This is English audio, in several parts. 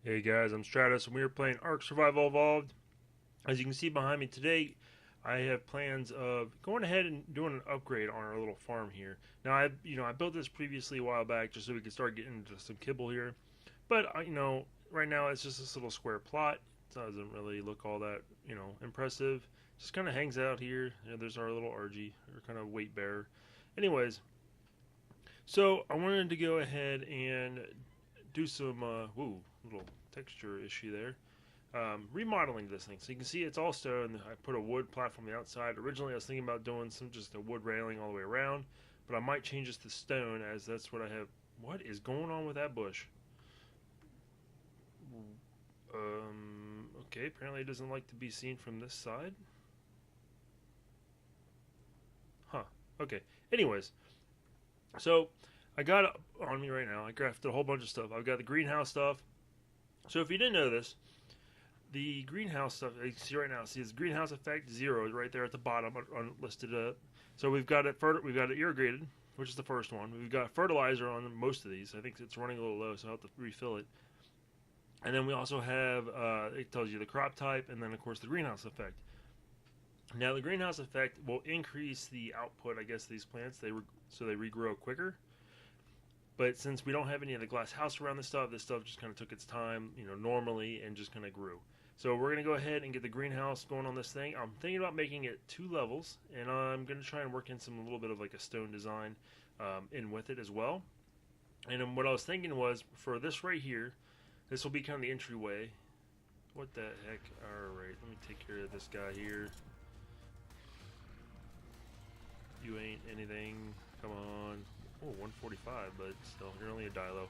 Hey guys, I'm Strados and we are playing ARK Survival Evolved. As you can see behind me today, I have plans of going ahead and doing an upgrade on our little farm here. Now I built this previously a while back just so we could start getting into some kibble here. But right now it's just this little square plot. It doesn't really look all that, impressive. Just kind of hangs out here. There's our little RG, or kind of weight bearer. Anyways, so I wanted to go ahead and do some little texture issue there. Remodeling this thing. So you can see it's all stone. I put a wood platform on the outside. Originally I was thinking about doing just a wood railing all the way around, but I might change this to stone as that's what I have. What is going on with that bush? Okay, apparently it doesn't like to be seen from this side. Huh, okay. Anyways, so I got it on me right now. I grafted a whole bunch of stuff. I've got the greenhouse stuff. So if you didn't know this, the greenhouse stuff you see right now, see this greenhouse effect 0 right there at the bottom listed up. So we've got it irrigated, which is the first one. We've got fertilizer on most of these. I think it's running a little low, so I'll have to refill it. And then we also have it tells you the crop type, and then of course the greenhouse effect. Now the greenhouse effect will increase the output, I guess, of these plants. So they regrow quicker. But since we don't have any of the glass house around this stuff just kind of took its time, normally, and just kind of grew. So we're going to go ahead and get the greenhouse going on this thing. I'm thinking about making it 2 levels, and I'm going to try and work in a little bit of like a stone design in with it as well. And then what I was thinking was, for this right here, this will be kind of the entryway. What the heck? Alright, let me take care of this guy here. You ain't anything. Come on. Oh, 145, but still, you're only a dilo.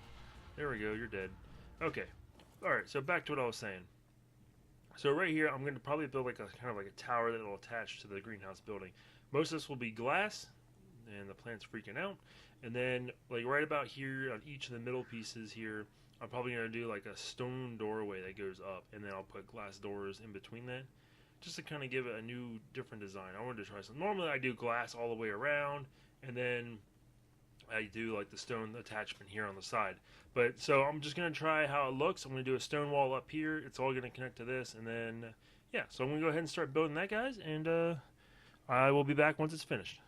There we go, you're dead. Okay. Alright, so back to what I was saying. So right here, I'm going to probably build like a kind of like a tower that will attach to the greenhouse building. Most of this will be glass, and the plant's freaking out. And then, like right about here, on each of the middle pieces here, I'm probably going to do like a stone doorway that goes up, and then I'll put glass doors in between that, just to kind of give it a new, different design. I wanted to try something. Normally I do glass all the way around, and then I do like the stone attachment here on the side. But so I'm just going to try how it looks. I'm going to do a stone wall up here. It's all going to connect to this, and then yeah, so I'm going to go ahead and start building that, guys, and I will be back once it's finished.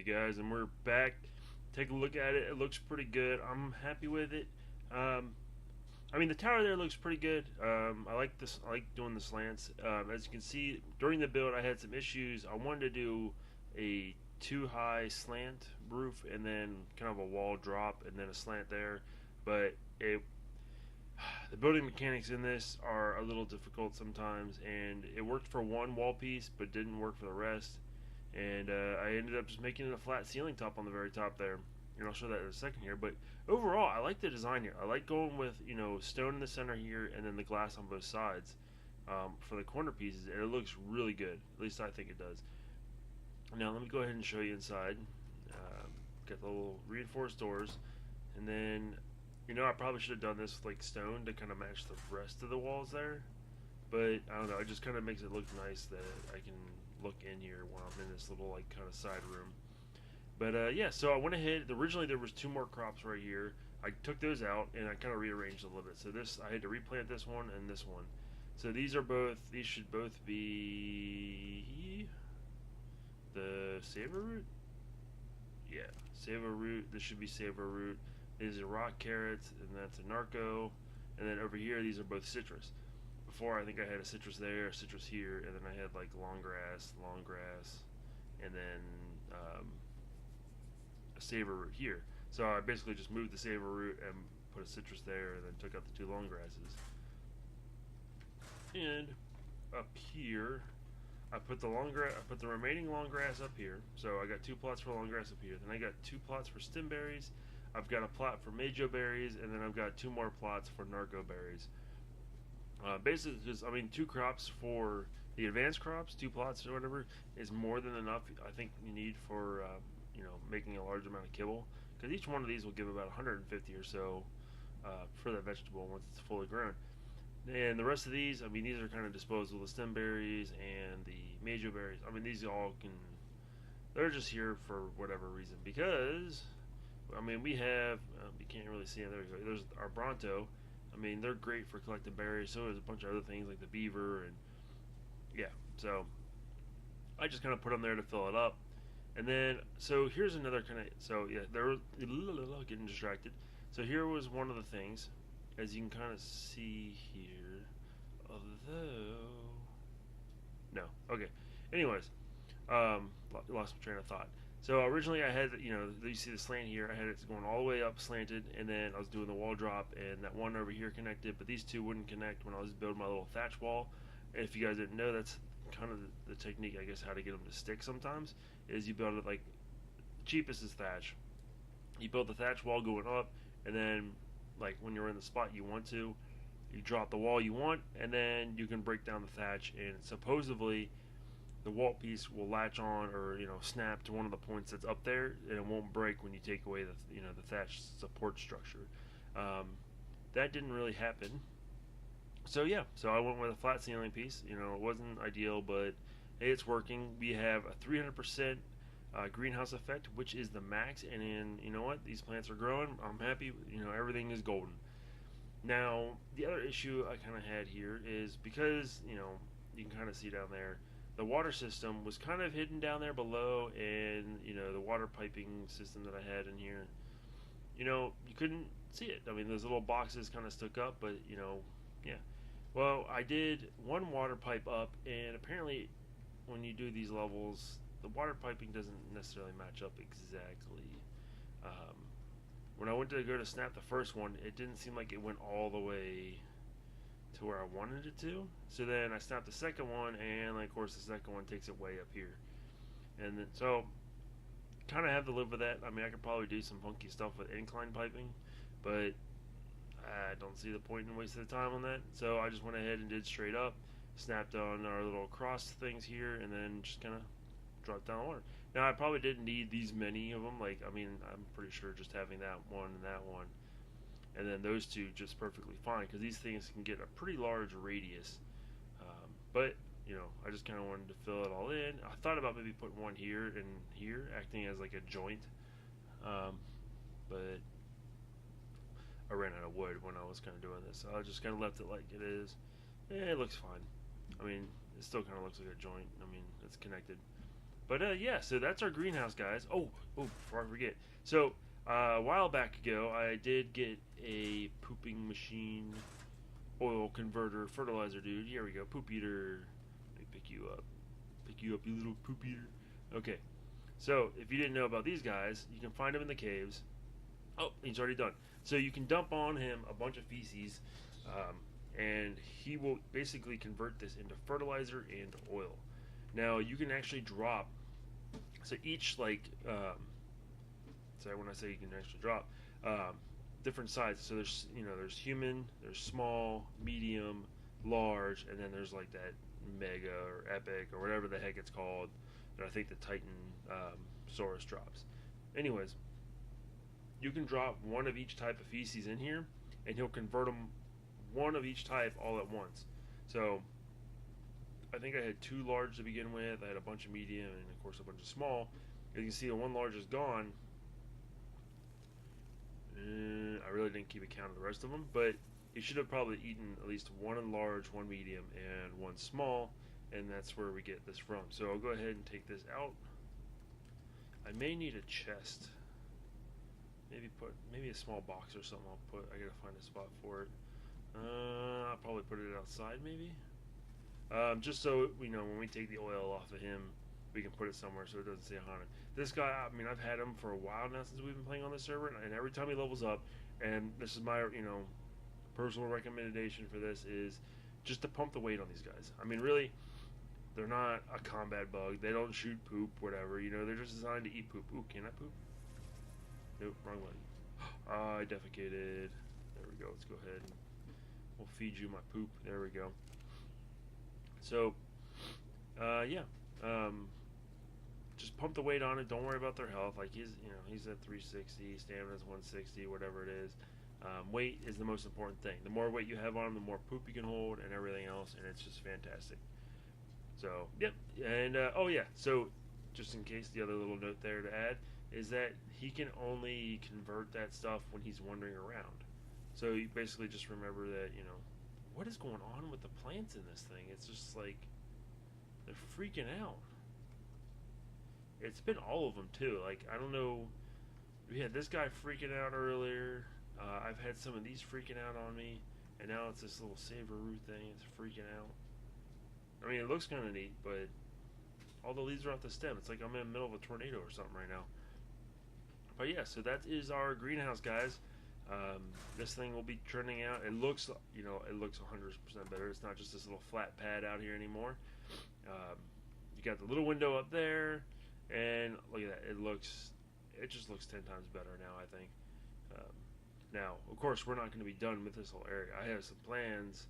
Hey guys, and we're back. Take a look at it. It looks pretty good. I'm happy with it. Um, I mean, the tower there looks pretty good. I like this. I like doing the slants. As you can see, during the build, I had some issues. I wanted to do a too high slant roof, and then kind of a wall drop, and then a slant there. But the building mechanics in this are a little difficult sometimes, and it worked for one wall piece, but didn't work for the rest. And I ended up just making it a flat ceiling top on the very top there. And I'll show that in a second here. But overall, I like the design here. I like going with, stone in the center here and then the glass on both sides for the corner pieces, and it looks really good. At least I think it does. Now let me go ahead and show you inside. Got the little reinforced doors, and then I probably should have done this with like stone to kind of match the rest of the walls there. But I don't know. It just kind of makes it look nice that I can look in here while I'm in this little like kind of side room. But yeah, so I went ahead. Originally there was two more crops right here. I took those out and I kind of rearranged a little bit. So this, I had to replant this one and this one. So these should both be the Savor Root. Yeah, Savor Root. This should be Savor Root. These are rock carrots, and that's a narco. And then over here, these are both citrus. Before, I think I had a citrus there, a citrus here, and then I had like long grass, and then a savor root here. So I basically just moved the savor root and put a citrus there, and then took out the two long grasses. And up here, I put the remaining long grass up here. So I got two plots for long grass up here. Then I got two plots for stem berries. I've got a plot for majo berries, and then I've got two more plots for narco berries. Basically, just two crops for the advanced crops, two plots or whatever, is more than enough. I think you need for making a large amount of kibble, because each one of these will give about 150 or so for that vegetable once it's fully grown. And the rest of these, these are kind of disposable. The stem berries and the majo berries. These all they're just here for whatever reason, because we have you can't really see it. There we go. There's our Bronto. They're great for collecting berries. So there's a bunch of other things like the beaver, and yeah. So I just kind of put them there to fill it up. And then, so here's another kind of, so yeah, they're getting distracted. So here was one of the things, as you can kind of see here, although, no, okay. Anyways, lost my train of thought. So originally I had, you see the slant here, I had it going all the way up slanted, and then I was doing the wall drop, and that one over here connected, but these two wouldn't connect when I was building my little thatch wall. And if you guys didn't know, that's kind of the technique, I guess, how to get them to stick sometimes, is you build it like, the cheapest is thatch. You build the thatch wall going up, and then, like, when you're in the spot you want to, you drop the wall you want, and then you can break down the thatch, and supposedly the wall piece will latch on or snap to one of the points that's up there, and it won't break when you take away the thatch support structure. That didn't really happen. So yeah, so I went with a flat ceiling piece. It wasn't ideal, but hey, it's working. We have a 300% greenhouse effect, which is the max, and then you know what? These plants are growing. I'm happy. Everything is golden. Now the other issue I kind of had here is because you can kind of see down there, the water system was kind of hidden down there below, and the water piping system that I had in here, you couldn't see it. Those little boxes kind of stuck up, but yeah. Well, I did one water pipe up, and apparently when you do these levels, the water piping doesn't necessarily match up exactly. Um, when I went to go to snap the first one, it didn't seem like it went all the way to where I wanted it to. So then I snapped the second one, and like, of course the second one takes it way up here. And then, so kind of have to live with that. I mean, I could probably do some funky stuff with incline piping, but I don't see the point in wasting the time on that. So I just went ahead and did straight up, snapped on our little cross things here, and then just kind of dropped down the water. Now I probably didn't need these many of them. Like, I mean, I'm pretty sure just having that one and that one, and then those two just perfectly fine, because these things can get a pretty large radius. But you know, I just kind of wanted to fill it all in. I thought about maybe putting one here and here, acting as like a joint, but I ran out of wood when I was kind of doing this. So I just kind of left it like it is. It looks fine. I mean, it still kind of looks like a joint. I mean, it's connected. But yeah, so that's our greenhouse, guys. Oh, before I forget. So a while back ago, I did get a pooping machine oil converter fertilizer dude. Here we go, poop eater. Let me pick you up. Pick you up, you little poop eater. Okay. So if you didn't know about these guys, you can find them in the caves. Oh, he's already done. So you can dump on him a bunch of feces, and he will basically convert this into fertilizer and oil. Now you can actually drop. So each sorry, when I say you can actually drop, different sizes. So there's there's human, there's small, medium, large, and then there's like that mega or epic or whatever the heck it's called. That I think the Titan Saurus drops. Anyways, you can drop one of each type of feces in here, and he'll convert them one of each type all at once. So I think I had 2 large to begin with. I had a bunch of medium and of course a bunch of small. As you can see, the one large is gone. I really didn't keep account of the rest of them, but you should have probably eaten at least one large, one medium, and one small, and that's where we get this from. So I'll go ahead and take this out. I may need a chest. Maybe a small box or something. I gotta find a spot for it. I'll probably put it outside, maybe. Just so we know when we take the oil off of him, we can put it somewhere so it doesn't stay haunted. This guy, I mean, I've had him for a while now since we've been playing on this server, and every time he levels up, and this is my personal recommendation for this is just to pump the weight on these guys. I mean, really, they're not a combat bug. They don't shoot poop, whatever. They're just designed to eat poop. Ooh, can I poop? Nope, wrong one. I defecated. There we go. Let's go ahead and we'll feed you my poop. There we go. So, yeah. Just pump the weight on it. Don't worry about their health. Like he's at 360, stamina's 160, whatever it is. Weight is the most important thing. The more weight you have on him, the more poop you can hold, and everything else, and it's just fantastic. So, yep. And oh yeah. So, just in case, the other little note there to add is that he can only convert that stuff when he's wandering around. So you basically just remember that what is going on with the plants in this thing? It's just like they're freaking out. It's been all of them too. Like, I don't know. We had this guy freaking out earlier. I've had some of these freaking out on me, and now it's this little Saver-Roo thing. It's freaking out. I mean, it looks kind of neat, but all the leaves are off the stem. It's like I'm in the middle of a tornado or something right now. But yeah, so that is our greenhouse, guys. This thing will be turning out. It looks, it looks 100% better. It's not just this little flat pad out here anymore. You got the little window up there, and look at that. It just looks 10 times better now, I think. Now, of course, we're not going to be done with this whole area. I have some plans.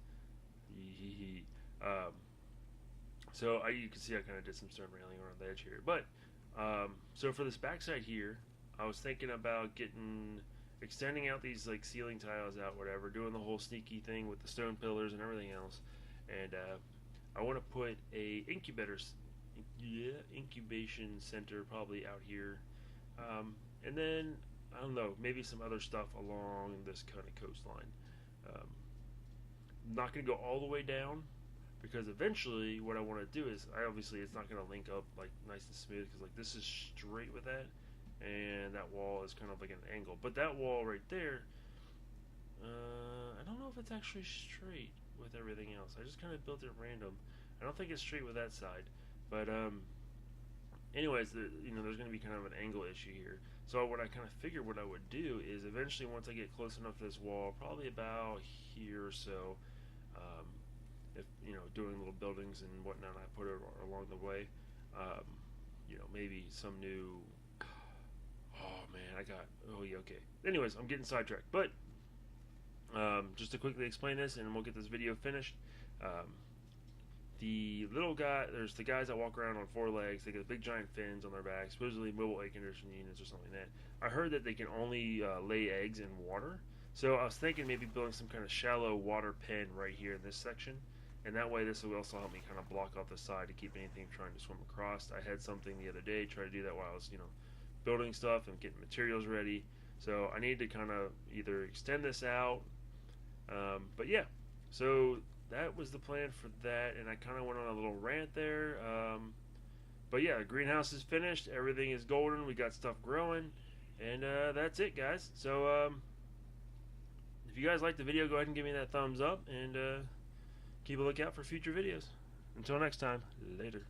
So you can see I kind of did some stone railing around the edge here. But so for this backside here, I was thinking about extending out these like ceiling tiles out, whatever, doing the whole sneaky thing with the stone pillars and everything else. And I want to put a incubation center probably out here, and then I don't know, maybe some other stuff along this kind of coastline. I'm not going to go all the way down, because eventually what I want to do is, obviously it's not going to link up like nice and smooth, because like this is straight with that, and that wall is kind of like an angle. But that wall right there, I don't know if it's actually straight with everything else. I just kind of built it random. I don't think it's straight with that side, But anyways, there's going to be kind of an angle issue here. So what I kind of figured what I would do is eventually, once I get close enough to this wall, probably about here or so, if doing little buildings and whatnot, I put it along the way. Maybe some new. Oh man, oh yeah, okay. Anyways, I'm getting sidetracked, but just to quickly explain this, and we'll get this video finished. The little guy, there's the guys that walk around on 4 legs. They got big giant fins on their back, supposedly mobile air conditioning units or something like that. I heard that they can only lay eggs in water. So I was thinking maybe building some kind of shallow water pen right here in this section. And that way this will also help me kind of block off the side to keep anything trying to swim across. I had something the other day, try to do that while I was, building stuff and getting materials ready. So I need to kind of either extend this out. But yeah, so that was the plan for that, and I kind of went on a little rant there. But yeah, the greenhouse is finished. Everything is golden. We got stuff growing, and that's it, guys. So if you guys liked the video, go ahead and give me that thumbs up, and keep a lookout for future videos. Until next time, later.